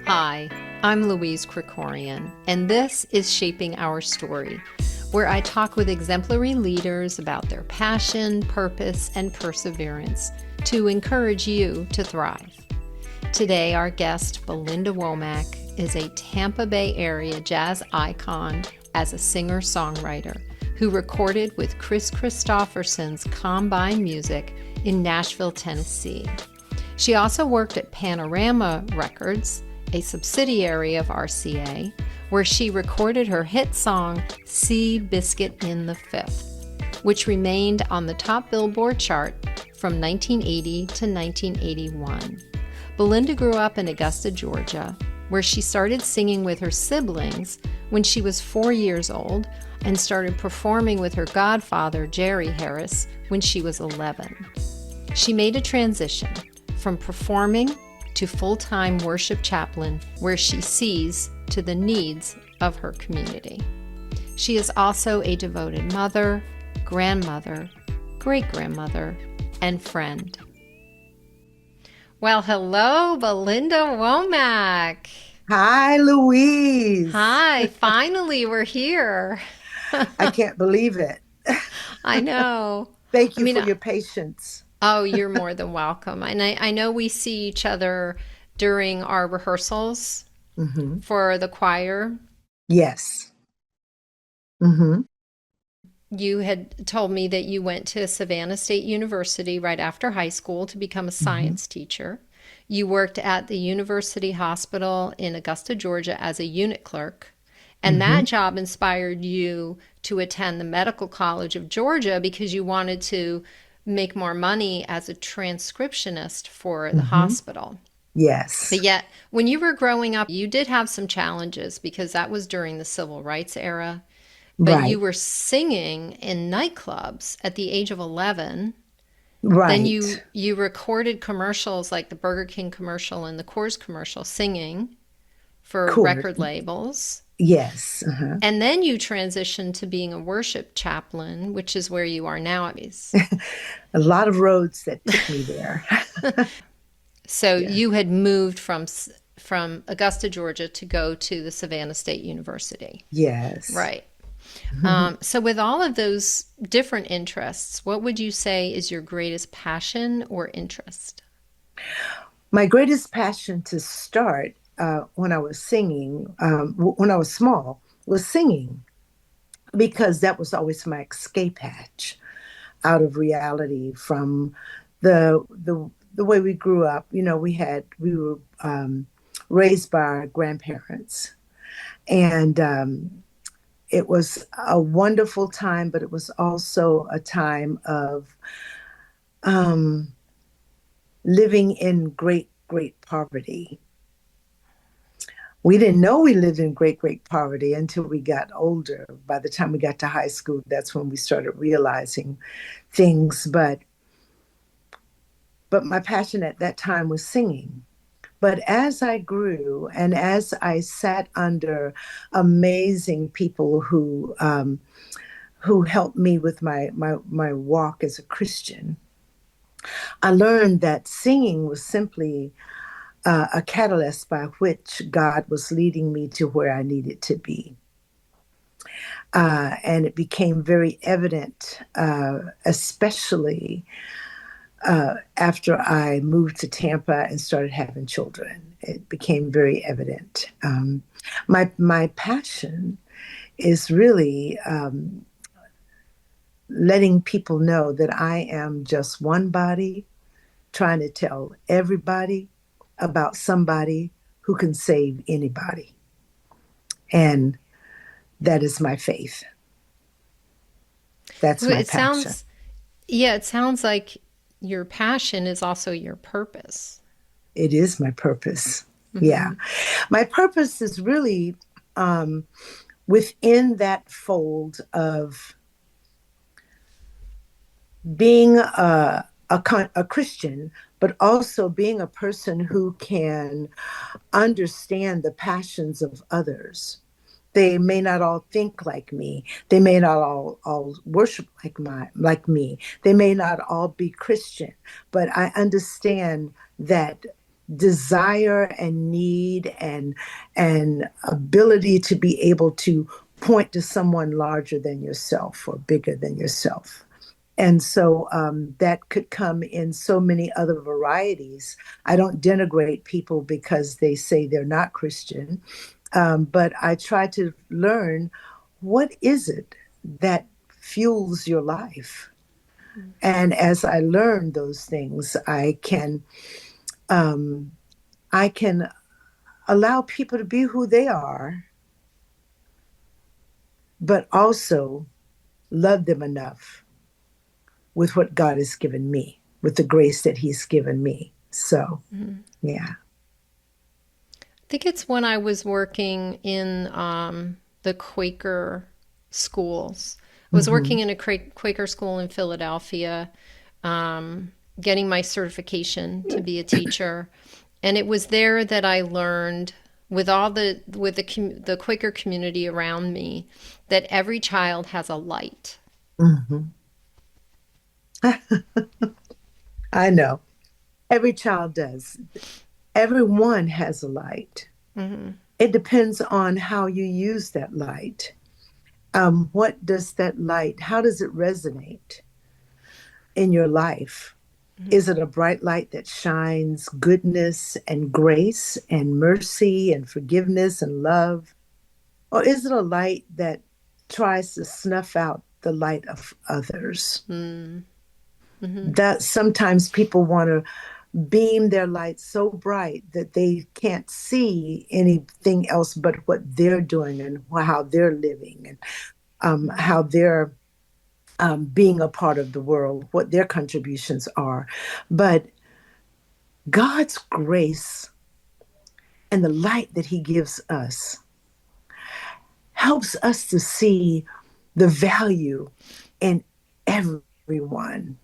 Hi, I'm Louise Krikorian, and this is Shaping Our Story, where I talk with exemplary leaders about their passion, purpose, and perseverance to encourage you to thrive. Today, our guest, Belinda Womack, is a Tampa Bay area jazz icon as a singer-songwriter who recorded with Kristofferson's Combine Music in Nashville, Tennessee. She also worked at Panorama Records, a subsidiary of RCA, where she recorded her hit song Seabiscuit in the Fifth, which remained on the top Billboard chart from 1980 to 1981. Belinda grew up in Augusta, Georgia, where she started singing with her siblings when she was 4 years old and started performing with her godfather, Jerry Harris, when she was 11. She made a transition from performing to full-time worship chaplain, where she sees to the needs of her community. She is also a devoted mother, grandmother, great-grandmother, and friend. Well, hello, Belinda Womack. Hi, Louise. Hi, finally we're here. I can't believe it. I know. Thank you for your patience. Oh, you're more than welcome. And I know we see each other during our rehearsals for the choir. Yes. You had told me that you went to Savannah State University right after high school to become a science teacher. You worked at the University Hospital in Augusta, Georgia as a unit clerk. And that job inspired you to attend the Medical College of Georgia because you wanted to make more money as a transcriptionist for the hospital. Yes. But yet, when you were growing up, you did have some challenges because that was during the civil rights era. But you were singing in nightclubs at the age of 11. Right. Then you recorded commercials like the Burger King commercial and the Coors commercial, singing for record labels. Yes. And then you transitioned to being a worship chaplain, which is where you are now. A lot of roads that took me there. So you had moved from Augusta, Georgia to go to the Savannah State University. Yes. Right. So with all of those different interests, what would you say is your greatest passion or interest? My greatest passion to start when I was singing, when I was small, was singing, because that was always my escape hatch out of reality from the way we grew up. You know, we were raised by our grandparents, and it was a wonderful time, but it was also a time of living in great poverty. We didn't know we lived in great poverty until we got older. By the time we got to high school, that's when we started realizing things. But my passion at that time was singing. But as I grew and as I sat under amazing people who helped me with my walk as a Christian, I learned that singing was simply a catalyst by which God was leading me to where I needed to be. And it became very evident, especially after I moved to Tampa and started having children. It became very evident. My passion is really letting people know that I am just one body trying to tell everybody about somebody who can save anybody. And that is my faith. That's my passion. It sounds like your passion is also your purpose. It is my purpose. Yeah. My purpose is really within that fold of being a Christian, but also being a person who can understand the passions of others. They may not all think like me. They may not all worship like me. They may not all be Christian, but I understand that desire and need and ability to be able to point to someone larger than yourself or bigger than yourself. And so that could come in so many other varieties. I don't denigrate people because they say they're not Christian, but I try to learn, what is it that fuels your life? And as I learn those things, I can allow people to be who they are, but also love them enough with what God has given me, with the grace that He's given me. So, yeah. I think it's when I was working in the Quaker schools. I was working in a Quaker school in Philadelphia, getting my certification to be a teacher. And it was there that I learned, with the Quaker community around me, that every child has a light. I know. Every child does. Everyone has a light. It depends on how you use that light. What does that light, how does it resonate in your life? Is it a bright light that shines goodness and grace and mercy and forgiveness and love? Or is it a light that tries to snuff out the light of others? That sometimes people want to beam their light so bright that they can't see anything else but what they're doing and how they're living and how they're being a part of the world, what their contributions are. But God's grace and the light that He gives us helps us to see the value in everyone,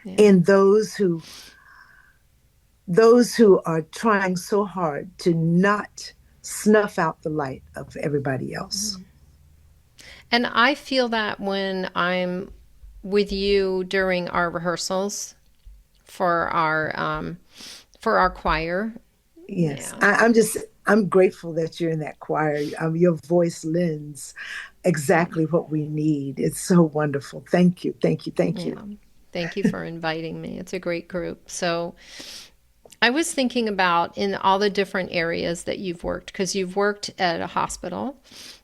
in those who are trying so hard to not snuff out the light of everybody else. And I feel that when I'm with you during our rehearsals for our choir. Yes, yeah. I'm grateful that you're in that choir. Your voice lends exactly what we need. It's so wonderful. Thank you. Thank you. Thank you. Thank you for inviting me. It's a great group. So I was thinking about, in all the different areas that you've worked, because you've worked at a hospital,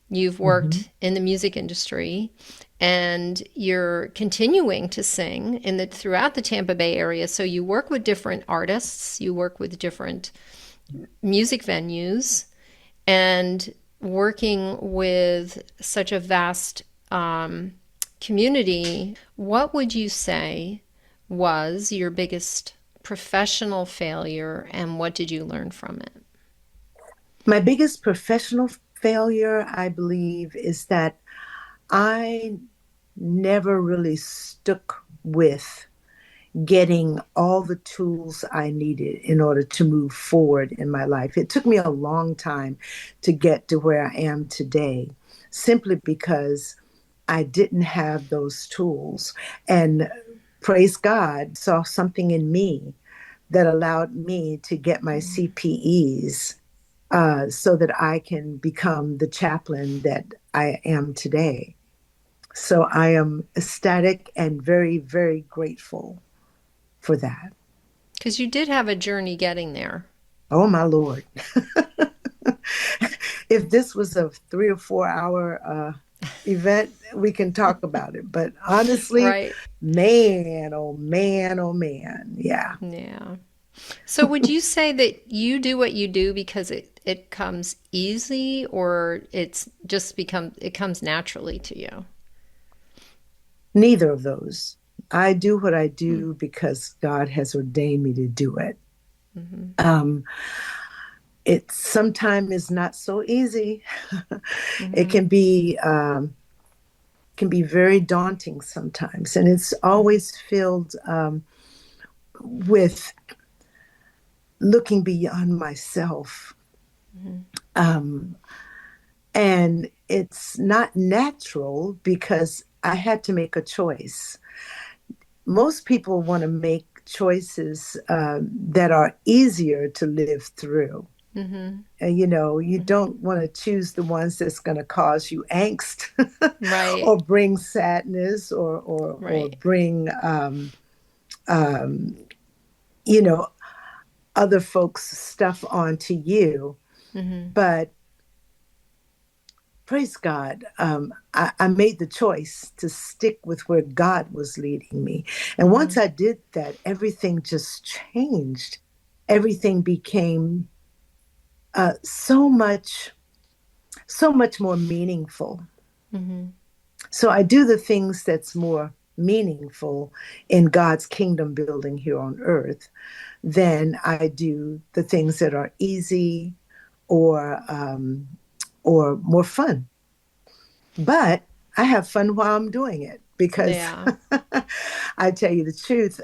you've worked in the music industry, and you're continuing to sing throughout the Tampa Bay area. So you work with different artists, you work with different music venues, and working with such a vast community. What would you say was your biggest professional failure, and what did you learn from it? My biggest professional failure, I believe, is that I never really stuck with getting all the tools I needed in order to move forward in my life. It took me a long time to get to where I am today, simply because I didn't have those tools. And praise God, saw something in me that allowed me to get my CPEs so that I can become the chaplain that I am today. So I am ecstatic and very, very grateful for that. Because you did have a journey getting there. Oh, my Lord. If this was a 3 or 4 hour event, we can talk about it. But honestly, right. Man, oh man, oh man. Yeah. Yeah. So would you say that you do what you do because it comes easy, or it comes naturally to you? Neither of those. I do what I do because God has ordained me to do it. It sometimes is not so easy. It can be very daunting sometimes, and it's always filled with looking beyond myself. And it's not natural because I had to make a choice. Most people want to make choices that are easier to live through. You know, you don't want to choose the ones that's going to cause you angst Right. or bring sadness or Right. bring, you know, other folks' stuff onto you. But praise God, I made the choice to stick with where God was leading me. And once I did that, everything just changed. Everything became so much, so much more meaningful. So I do the things that's more meaningful in God's kingdom building here on earth than I do the things that are easy or more fun. But I have fun while I'm doing it because Yeah. I tell you the truth,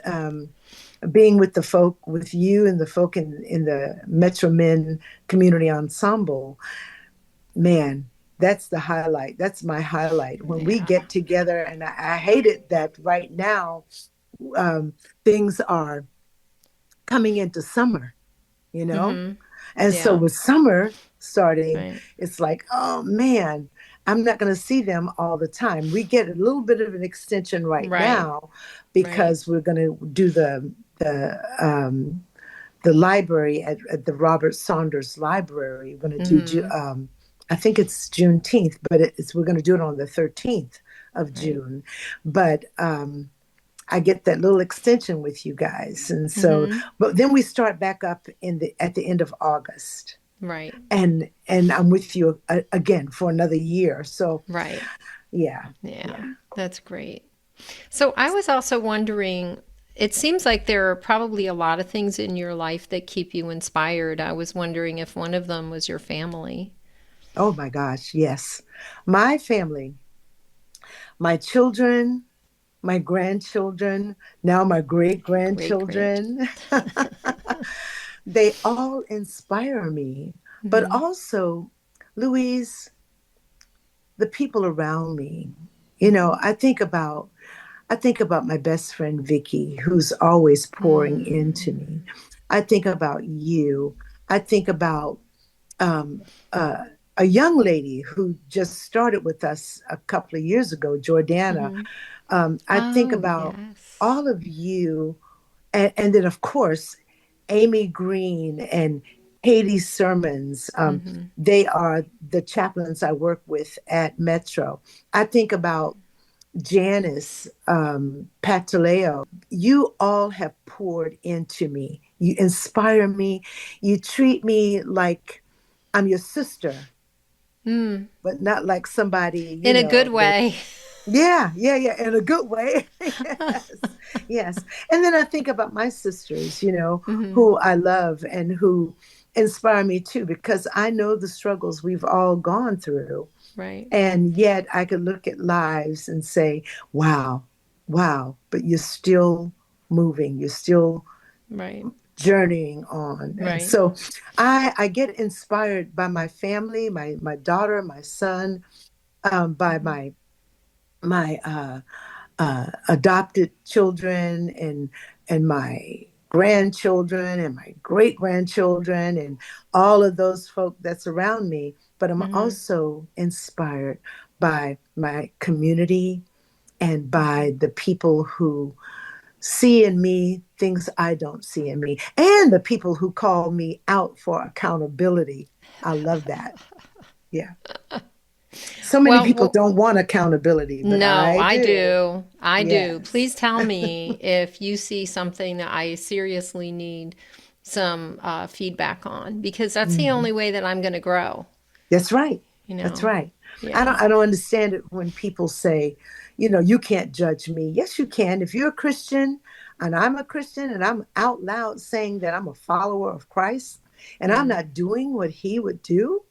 being with the folk, with you and the folk in the Metro Men Community Ensemble, man, that's the highlight. That's my highlight. When we Yeah. get together, and I hate it that right now um, things are coming into summer, you know? And so Yeah. with summer starting, Right. it's like, oh man, I'm not going to see them all the time. We get a little bit of an extension right Right. now Right. because we're going to do the library at the Robert Saunders Library. We're going to do, I think it's Juneteenth, but we're going to do it on the 13th of Right. June. But I get that little extension with you guys, and so, but then we start back up at the end of August, Right. and I'm with you again for another year. So Right. yeah, Yeah. yeah. That's great. So I was also wondering, it seems like there are probably a lot of things in your life that keep you inspired. I was wondering if one of them was your family. Oh my gosh, yes, my family, my children, my grandchildren, now my great Great, great. grandchildren. They all inspire me, but also, Louise, the people around me. You know, I think about my best friend Vicky, who's always pouring into me. I think about you. I think about um, uh, a young lady who just started with us a couple of years ago, Jordana. I think Oh, about yes. all of you, and then of course Amy Green and Haiti Sermons. They are the chaplains I work with at Metro. I think about Janice, Pataleo. You all have poured into me. You inspire me. You treat me like I'm your sister, but not like somebody, In a good way. yeah, yeah, yeah, in a good way. Yes, yes. And then I think about my sisters, who I love and who inspire me too, because I know the struggles we've all gone through. Right. And yet I could look at lives and say, wow, wow, but you're still moving, you're still Right. journeying on. And Right. so I get inspired by my family, my daughter, my son, by my adopted children and my grandchildren and my great grandchildren and all of those folk that's around me. But I'm also inspired by my community and by the people who see in me things I don't see in me, and the people who call me out for accountability. I love that. Yeah. So many Well, people well, don't want accountability, but no, I I do. do. I do. Yes. Please tell me if you see something that I seriously need some feedback on, because that's the Mhm. only way that I'm going to grow, That's right. you That's know? right. Yeah. I don't understand it when people say, you can't judge me. Yes, you can. If you're a Christian and I'm a Christian and I'm out loud saying that I'm a follower of Christ and I'm not doing what he would do,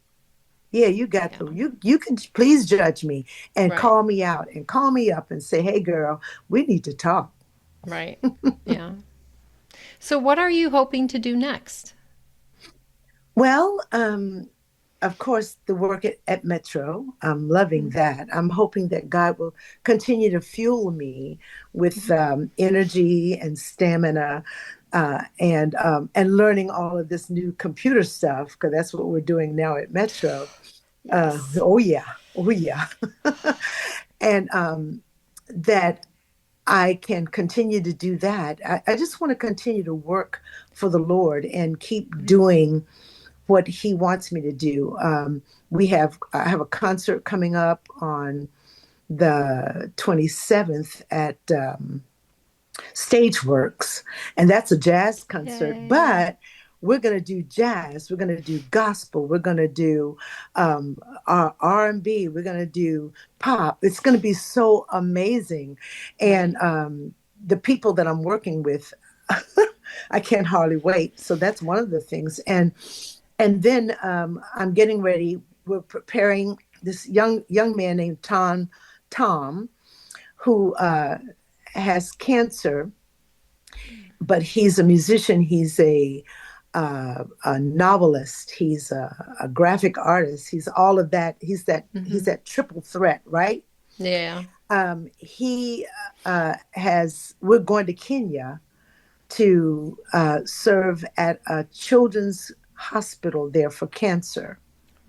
yeah, you got Yeah. you can please judge me and Right. call me out and call me up and say, "Hey girl, we need to talk." Right. Yeah. So what are you hoping to do next? Well, of course, the work at Metro. I'm loving Mm-hmm. that. I'm hoping that God will continue to fuel me with energy and stamina, and learning all of this new computer stuff, because that's what we're doing now at Metro. Yes. Oh yeah, oh yeah, and that I can continue to do that. I just want to continue to work for the Lord and keep Right. doing what He wants me to do. I have a concert coming up on the 27th at Stageworks, and that's a jazz concert. Yay. But we're going to do jazz. We're going to do gospel. We're going to do our R&B. We're going to do pop. It's going to be so amazing, and Right. the people that I'm working with, I can't hardly wait. So that's one of the things, and then I'm getting ready. We're preparing this young man named Tom, who has cancer, but he's a musician. He's a novelist. He's a graphic artist. He's all of that. He's that. Mm-hmm. He's that triple threat, right? Yeah. He has. We're going to Kenya to serve at a children's hospital there for cancer.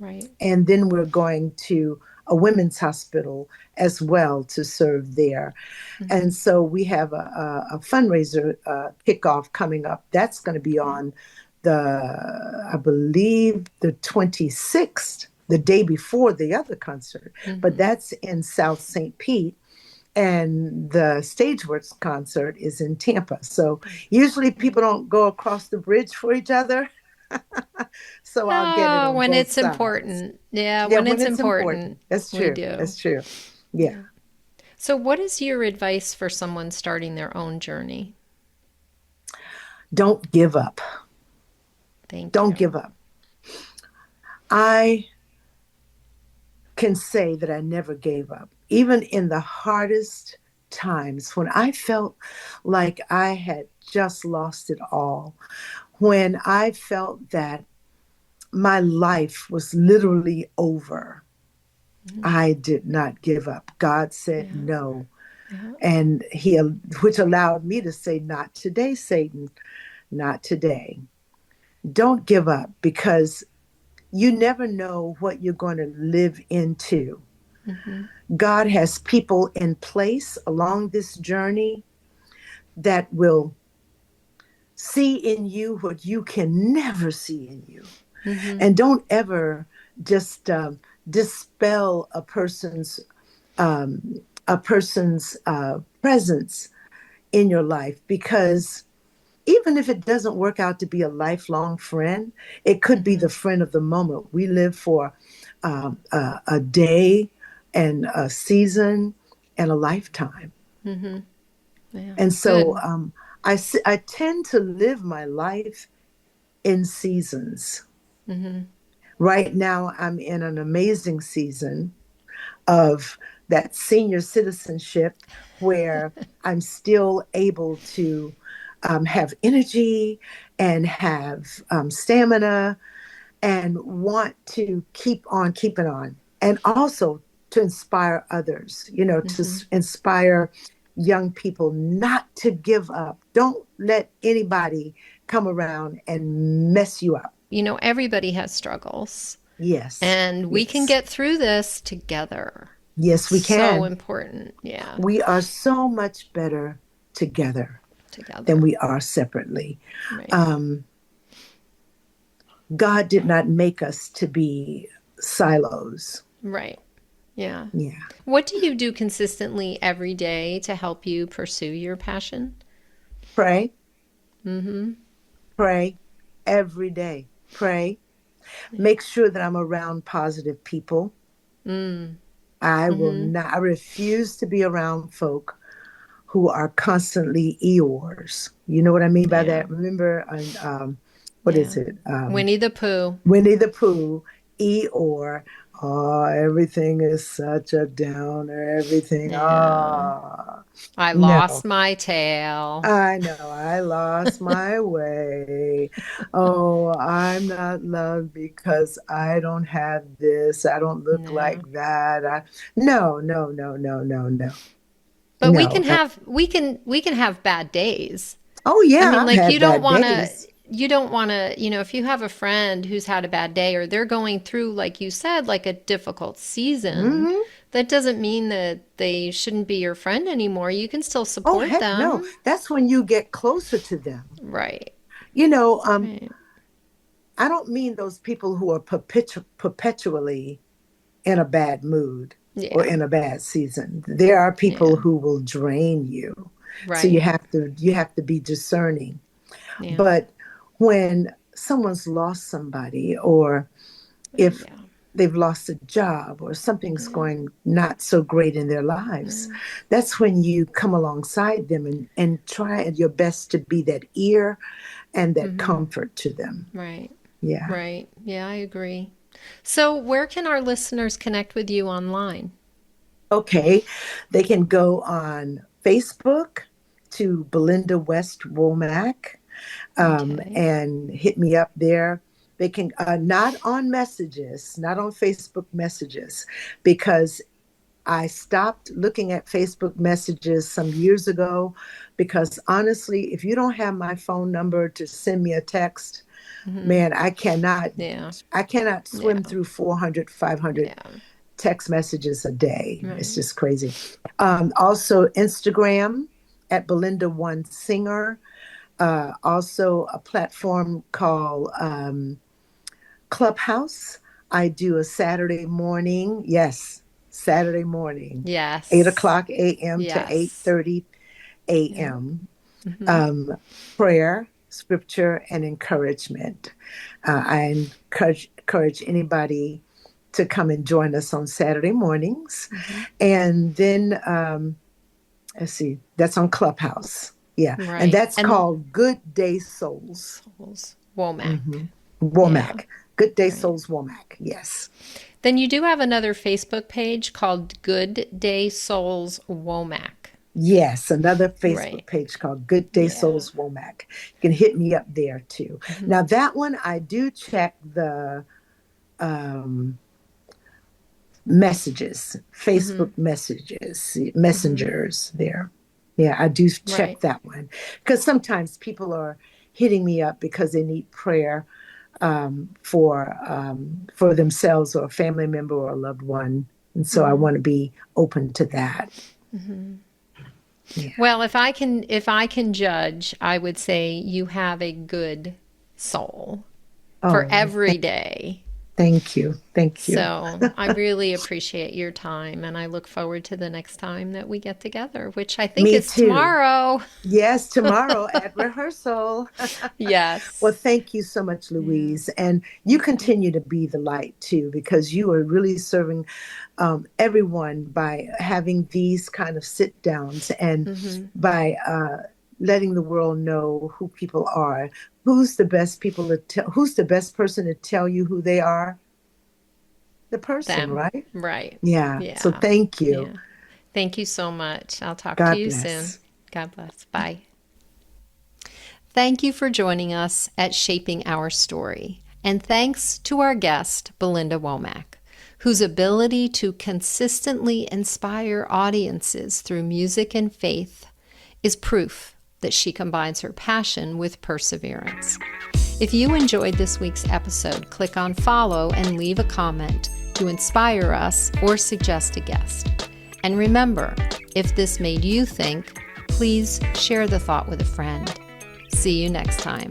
Right. And then we're going to a women's hospital as well to serve there. Mm-hmm. And so we have a fundraiser kickoff coming up. That's going to be Yeah. on I believe, the 26th, the day before the other concert. But Mm-hmm. that's in South St. Pete. And the Stageworks concert is in Tampa. So usually Right. people don't go across the bridge for each other. So I'll get it No, on when both it's sides. important. Yeah, Yeah, when when it's it's important, important. That's we true. do. That's true. Yeah. Yeah. So, what is your advice for someone starting their own journey? Don't give up. Thank Don't give you. up. I can say that I never gave up. Even in the hardest times when I felt like I had just lost it all, when I felt that my life was literally over, Mhm. I did not give up. God said Yeah. no. Yeah. And which allowed me to say, not today, Satan, not today. Don't give up, because you never know what you're going to live into. Mm-hmm. God has people in place along this journey that will see in you what you can never see in you. Mm-hmm. And don't ever just dispel a person's presence in your life, because even if it doesn't work out to be a lifelong friend, it could be Mm-hmm. the friend of the moment. We live for a day and a season and a lifetime. Mm-hmm. Yeah. And so Good. I tend to live my life in seasons. Mm-hmm. Right now, I'm in an amazing season of that senior citizenship where I'm still able to have energy and have stamina and want to keep on keeping on. And also to inspire others, to Mm-hmm. inspire young people not to give up. Don't let anybody come around and mess you up. Everybody has struggles, Yes, and we can yes, get through this together. yes, we So can. important. Yeah. We are so much better together than Together. we are separately. Right. Um, God did not make us to be silos. Right. Yeah. Yeah. What do you do consistently every day to help you pursue your passion? Pray, Mm-hmm. pray every day. Pray. Yeah. Make sure that I'm around positive people. Mm. I will Mm-hmm. not, I refuse to be around folk who are constantly Eeyores. You know what I mean by Yeah. that? Remember, what Yeah. is it? Winnie the Pooh. Winnie the Pooh, Eeyore, Oh, everything is such a downer. Everything. Yeah. I No. lost my tail. I know I lost my way. Oh, I'm not loved because I don't have this. I don't look No. like that. No, no, no, no, no, no, But no. we can have bad days. Oh I yeah, mean, I've like had bad days. you don't want to, if you have a friend who's had a bad day or they're going through, like you said, like a difficult season, Hmm. that doesn't mean that they shouldn't be your friend anymore. You can still Oh support heck no. them. That's when you get closer to them. Right. You know, Right. I don't mean those people who are perpetually in a bad mood or Yeah. in a bad season. There are people Yeah. who will drain you. So Right. you have to be discerning. Yeah. But when someone's lost somebody, or if Yeah. they've lost a job, or something's Yeah. going not so great in their lives, Yeah. that's when you come alongside them and try your best to be that ear and that Mm-hmm. comfort to them. Right. Yeah. Right. Yeah, I agree. So, where can our listeners connect with you online? Okay. They can go on Facebook to Belinda West Womack, Okay. and hit me up there. They can, not on messages, not on Facebook messages, because I stopped looking at Facebook messages some years ago. Because honestly, if you don't have my phone number to send me a text, Mm-hmm. man, Yeah. I cannot swim Yeah. through 400, 500 Yeah. text messages a day. It's Right. just crazy. Also, Instagram at Belinda One Singer. Also, a platform called Clubhouse. I do a Saturday morning. Yes, Saturday morning, eight Yes. o'clock a.m. to eight Yes. thirty Yeah. a.m. Mm-hmm. Prayer, scripture, and encouragement. I encourage anybody to come and join us on Saturday mornings. Mm-hmm. And then, let's see, that's on Clubhouse. Yeah. And Right. that's And called Good Day Souls. Souls. Womack. Hmm. Yeah. Womack. Good Day Right. Souls Womack. Yes. Then you do have another Facebook page called Good Day Souls Womack. Yes. Another Facebook Right. page called Good Day Yeah. Souls Womack. You can hit me up there too. Mm-hmm. Now, that one, I do check the um, messages, Mm-hmm. Facebook messages, Mm-hmm. messengers there. Yeah, I do check Right. that one because sometimes people are hitting me up because they need prayer, for themselves or a family member or a loved one, and so I Mm-hmm. want to be open to that. Mm-hmm. Yeah. Well, if I can judge, I would say you have a good soul for Oh, every day. thank you, thank you. So I really appreciate your time, and I look forward to the next time that we get together, which I think Me is too. tomorrow. Yes, tomorrow at rehearsal. Well, Yes. thank you so much, Yeah. Louise. And you continue to be the light too, because you are really serving everyone by having these kind of sit downs and Mm-hmm. by letting the world know who people are. Who's the best people to tell? Who's the best person to tell you who they are? The person, Them. right? Right. Yeah. So Yeah. thank you. Yeah. Thank you so much. I'll talk to God you soon. bless. God bless. Bye. Thank you for joining us at Shaping Our Story. And thanks to our guest, Belinda Womack, whose ability to consistently inspire audiences through music and faith is proof that she combines her passion with perseverance. If you enjoyed this week's episode, click on follow and leave a comment to inspire us or suggest a guest. And remember, if this made you think, please share the thought with a friend. See you next time.